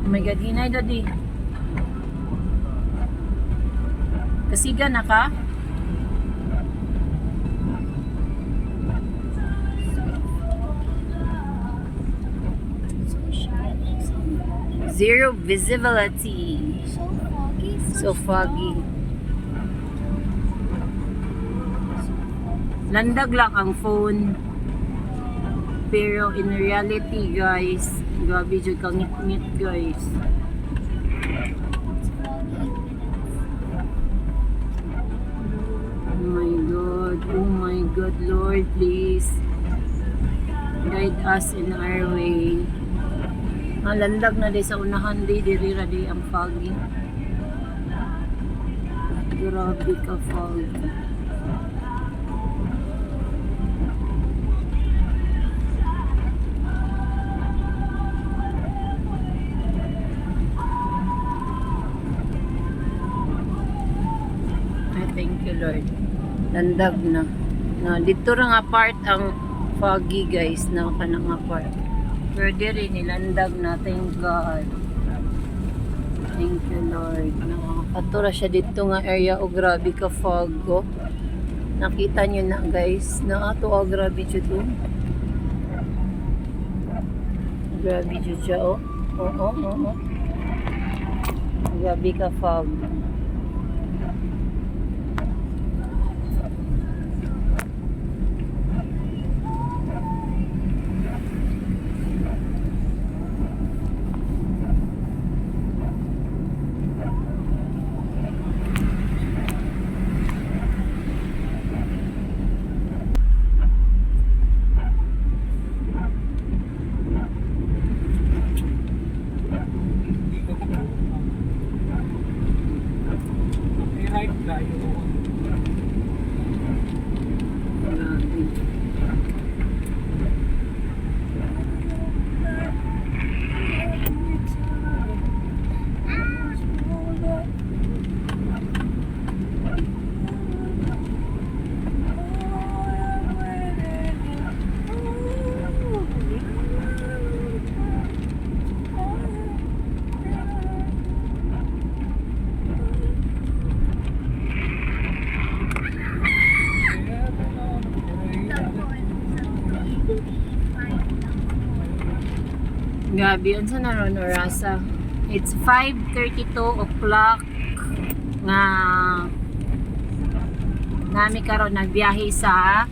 Oh my God, hinay daddy. Kasiga na ka? Zero visibility. So foggy. Landag lang ang phone. Pero in reality guys, grabe dyan kang ngit-ngit guys. Oh my God, Lord, please guide us in our way. Ang landag na di sa unahan di, dirira di ang foggy. Grabe ka foggy. Thank you Lord. Landag na. Dito ra nga part ang foggy guys, na kanang nga part. Pero diri nilandag na, thank God. Thank you Lord. Nakakatura siya dito nga area o grabe ka fog oh. Nakita nyo na guys, na ato oh, grabe dito. Grabe dito oh. Oh. Grabe ka fog. Gabi, unsa na ron orasa? It's 5:32 o'clock nga nami karon nagbiyahe sa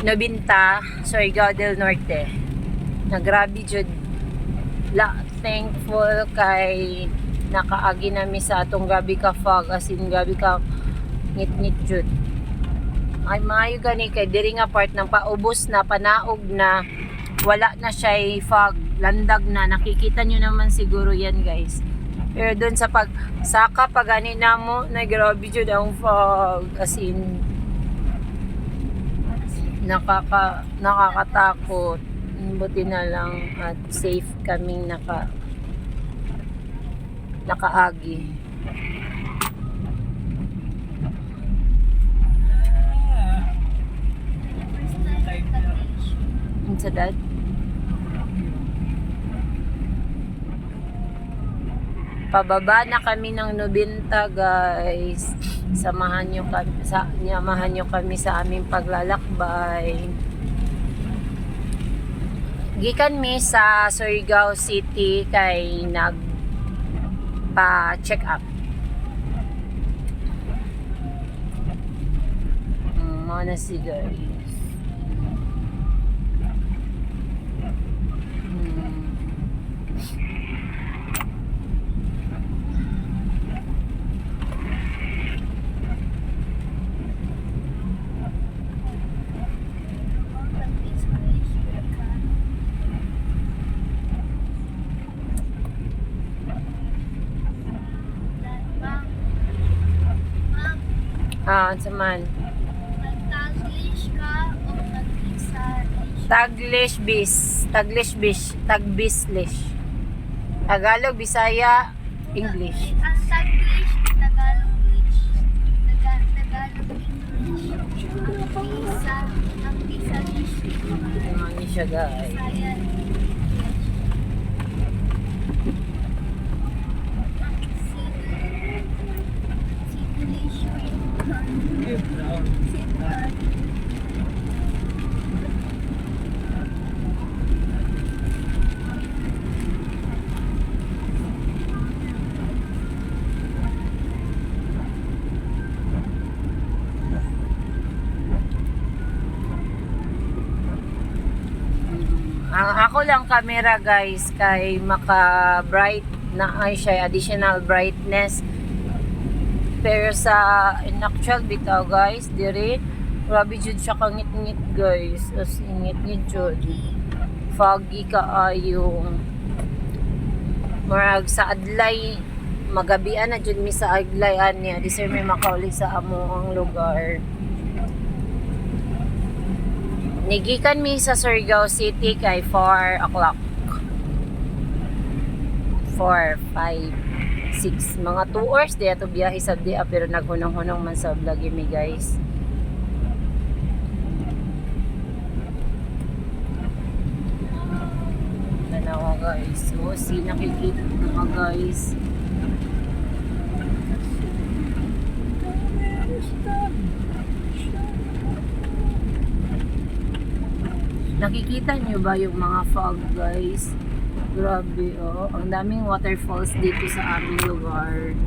Nobinta, Surigao del Norte. Nagrabi jud la, thankful kay nakaagi nami sa atong gabi ka fog, as in gabi ka ngit-ngit jud. Ay maayo gani kay diri nga part ng paubos na, panaog na, wala na siya fog, landag na, nakikita nyo naman siguro yan guys. Pero doon sa pagsaka pagani na mo, na grabe dyan ang fog, as in nakakatakot. Buti na lang at safe kaming nakaagi. Sa dad pababa na kami ng Nobinta guys. Samahan nyo kami sa aming paglalakbay. Gikan mi sa Surigao City kay nagpa check up. Mana si guys. Saman. Taglish ka o Taglish, tagbislish. Tagalog, Bisaya, English. Ang Taglish, Tagalog English. Ang Bisalish. Ano siya guys? Bisaya. delicious. Ang ako lang camera guys kay maka bright na ay siya additional brightness. Pero sa in actual bitaw guys, dire grabe jud siya kangit-ngit guys. As ingit-ngit jud. Foggy kaayo. Murag sa adlay magabian na jud mi sa adlay ani di sir may makauli sa amo ang lugar. Nigikan mi sa Surigao City kay 4 o'clock. 4, 5, 6. Mga 2 hours di ato biyahe sa dia pero naghunong-hunong man sa vlog mi guys. Tanawa guys. So, si nakikita mga guys. Nakikita nyo ba yung mga fog guys? Grabe oh. Ang daming waterfalls dito sa aming lugar.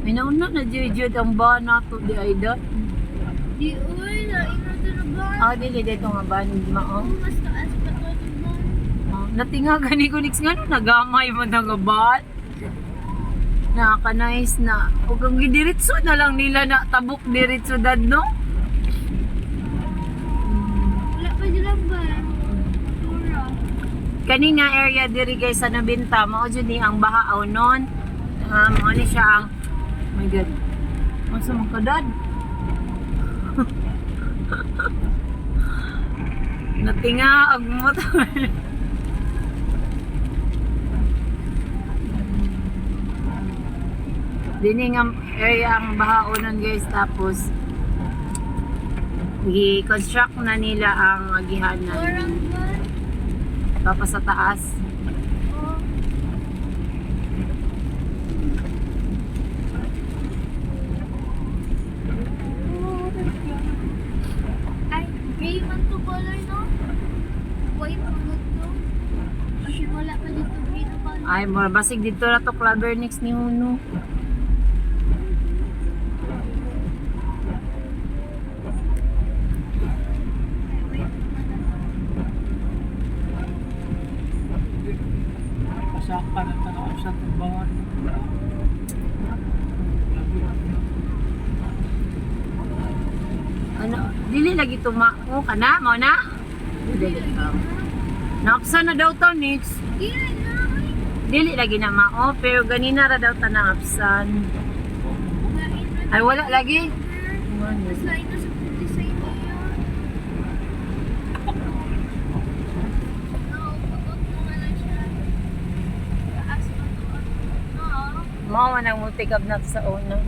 Minauna na jud ang bana to di Aida. Di uy, na ina na ba? Ah, dili dito nga ba mao. Mas taas pa to ba? Natinga gani ko niks nga no nagamay mo na nga bat. Nakaka-nice na. Huwag ang gidiritso na lang nila na tabok diritso dad, no? Wala pa dyan ba? Tura. Kanina area diri guys sa Nabinta, mao jud ni ang bahaaw nun. Mao ni siya ang oh my god. Masa man kadad? Natinga ag motor. Dini nga area ang bahaunan guys tapos i-construct na nila ang agihanan Orang ba? papa sa taas. Oh. Ay, gray man to color, no? White man to. Kasi wala pa dito gray na color. Ay, more basig dito na to clubber next ni Huno. Pasaka na tanaw sa tubangan. Ano, dili lagi tumao ka na, mo na? Dili. Naapsa na daw to, Nix. Yan na. Dili lagi na mao, pero ganina ra daw ta naapsan. Ay, wala lagi. Design na sa design niya. No, putot mo nga lang siya. Taas pa to. No. Mao man ang multi-cab na sa una.